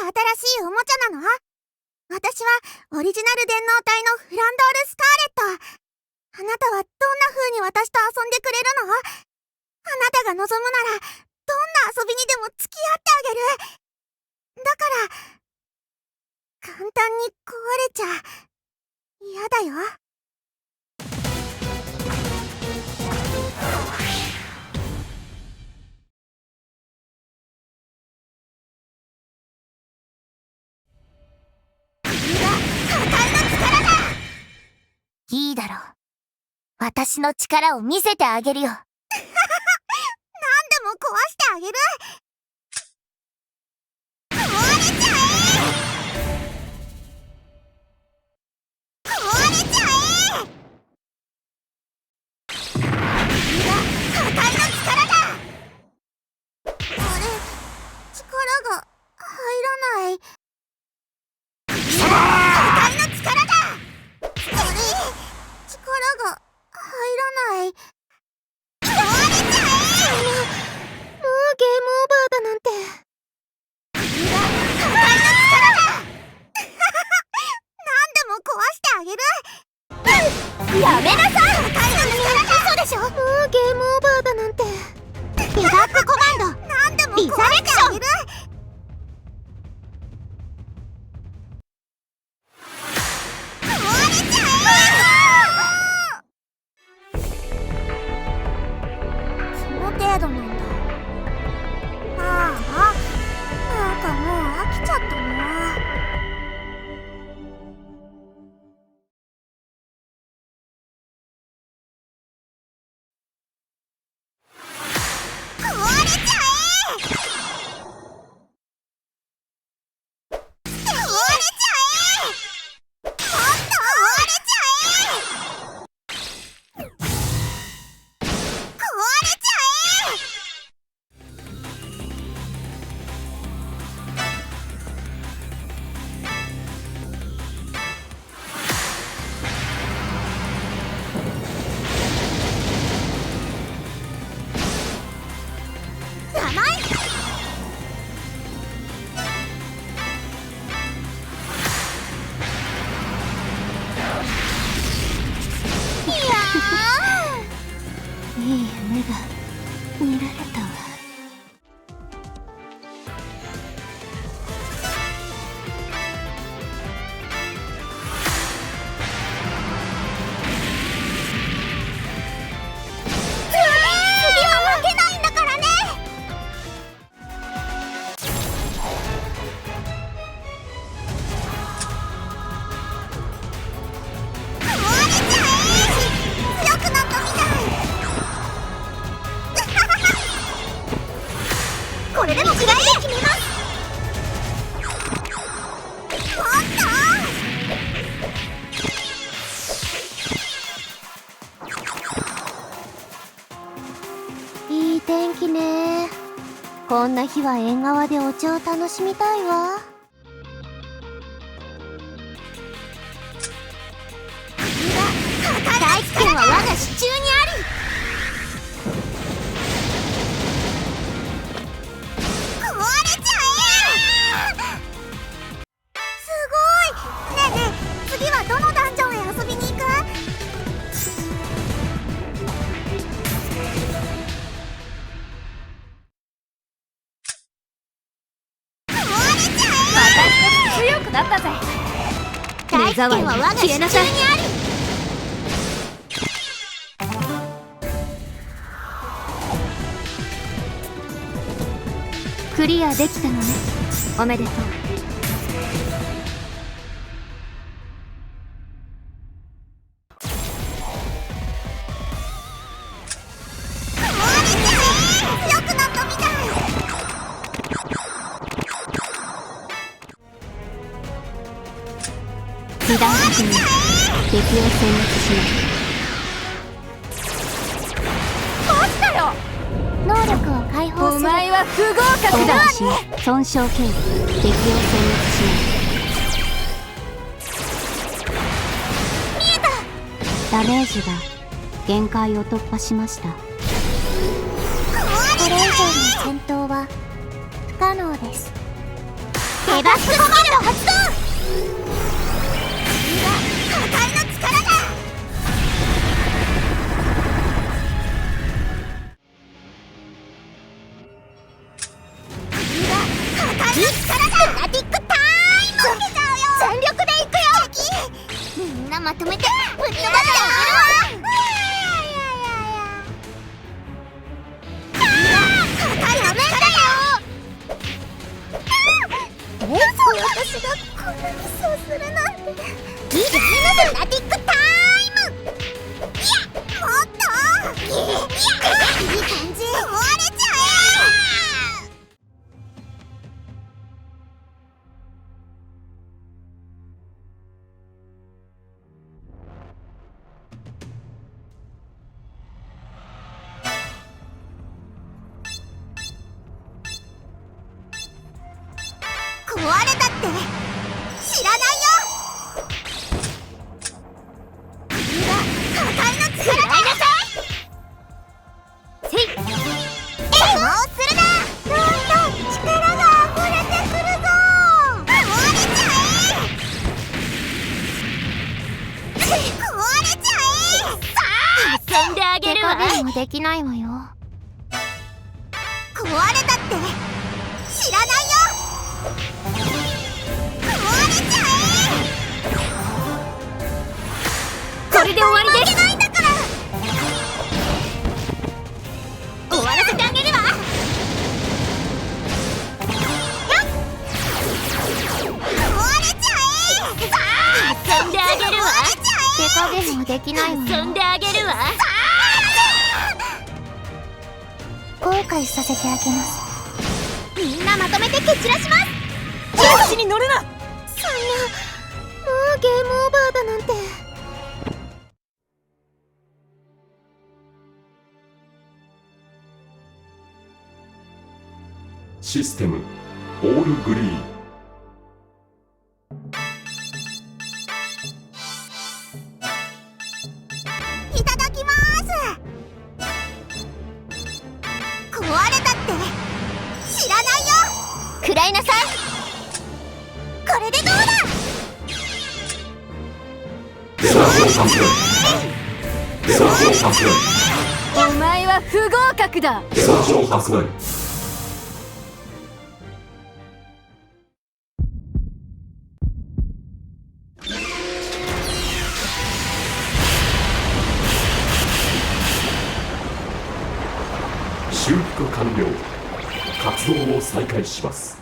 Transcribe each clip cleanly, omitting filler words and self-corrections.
新しいおもちゃなの？私はオリジナル電脳体のフランドール・スカーレット。あなたはどんな風に私と遊んでくれるの？あなたが望むなら、どんな遊びにでも付き合ってあげる。だから、簡単に壊れちゃ嫌だよ。いいだろう。私の力を見せてあげるよ。何でも壊してあげる。壊れちゃえ！壊れちゃえ！破壊の力だ！あれ、力が入らない。破壊の力だ！あれ、力が入らない。壊れちゃえ！もうゲームオーバーだなんて。破壊の力だ！何でも壊してあげる。やめなさい！破壊の力だ！嘘でしょ。もうゲームオーバーだなんて。リバックコマンド。何でも壊してあげる。壊れちゃえ！その程度なんだ。なんかもう飽きちゃったな。壊れちゃえ！壊れちゃえ！もっと壊れちゃえ！壊れちゃえ！甘い！いやいい夢が見られたわ。次は負けないんだからね。壊れちゃえ！強くなったみたい。これでも食らいで決めます。もっいい天気ね。こんな日は縁側でお茶を楽しみたいわ。大気圏は我が手中にあり。壊れちゃえ！すごい！ねえねえ、次はどのダンジョンへ遊びに行く？壊れちゃえ！強くなったぜ。大気圏は我が手中にあり。クリアできたのね。おめでとう。強くなったみたい。二段階に敵を殲滅します。落ちたよ。能力を解放する。お前は不合格だわね。損傷経路。敵を殲滅します。見えた。ダメージが限界を突破しました。これ以上の戦闘は不可能です。デバックコマンド発動。破壊の力だ。破壊の力だ。ルナティックタイム。全力でいくよ。みんなまとめてぶっ飛ばしてあげるわ。私がこんなミスをするなんて。ルナティックタイム。いや、もっといい感じ。壊れちゃえ。壊れたって知らないよ。破壊の力だ。せい。邪魔をするな。どんどん力が溢れてくるぞ。壊れちゃえ。壊れちゃえ。遊んであげるわ。手加減もできないわよ。壊れたって知らないよ。これで終わりです。ないんだから。終わらせてあげるわ。壊れちゃえ。遊んであげるわ。手加減もできないわよ。遊んであげるわ。後悔させてあげます。みんなまとめて蹴散らします。調子に乗るな。そんな、もうゲームオーバーだなんて。システムオールグリーン。いただきまーす。壊れたって知らないよ。食らいなさい。これでどうだ。デザートサンプライ。デザートサンプライ。お前は不合格だ。デザート発売。修復完了。活動を再開します。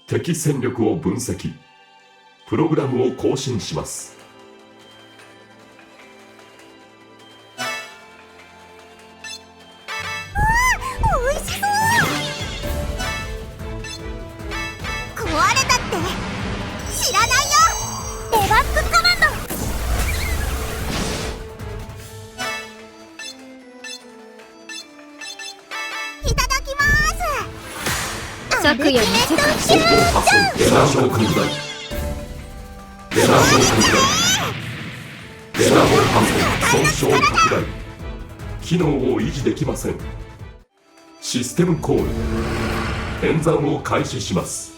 敵戦力を分析。プログラムを更新します。おいしそう。壊れたって知らないよ。デバッグコマンド。いただきまーす。即より速攻発生。デザート拡大。デザート拡大。デザート反応損傷拡大。機能を維持できません。システムコール。演算を開始します。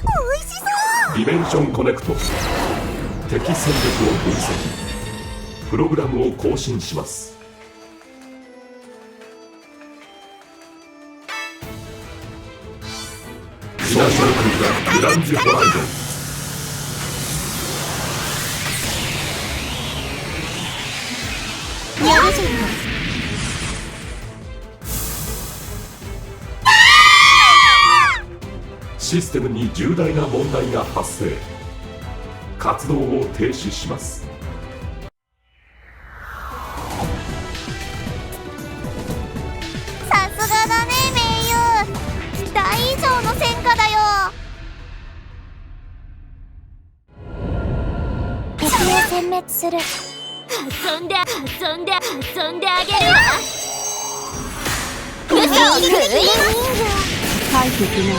おいしそう。ディメンションコネクト。敵戦力を分析。プログラムを更新します。ディナションクグランジホライゾン。やるじゃない。システムに重大な問題が発生。活動を停止します。さすがだね盟友。期待以上の戦果だよ。敵を殲滅する。遊んであげるわ。嘘を食い書いてきない。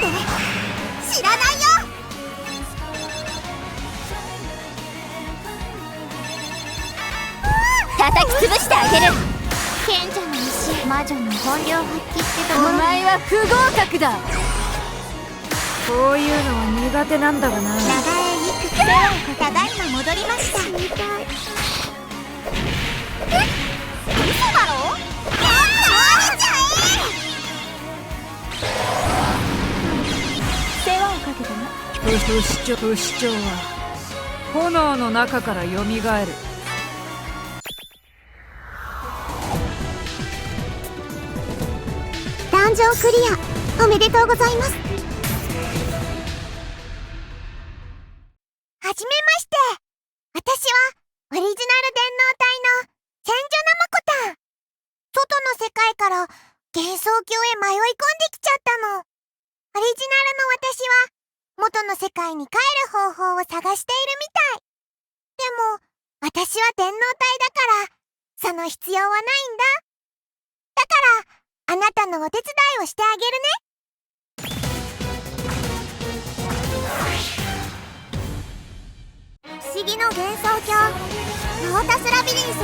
って知らないよ。叩き潰してあげる。賢者の石、魔女の本領発揮ってところ。お前は不合格だ。こういうのは苦手なんだがな。長江ゆくただいま戻りました。死にたい。嘘だろ。もっと折れちゃえ。世話をかけたな。不死鳥は炎の中からよみがえる。ダンジョンクリアおめでとうございます。はじめまして。私はオリジナル電脳体の千住なまこたん。外の世界から幻想郷へ迷い込んできちゃったの。オリジナルの私は元の世界に帰る方法を探しているみたい。でも私は電脳体だからその必要はないんだ。だからあなたのお手伝いをしてあげるね。不思議の幻想郷ロータスラビリンス。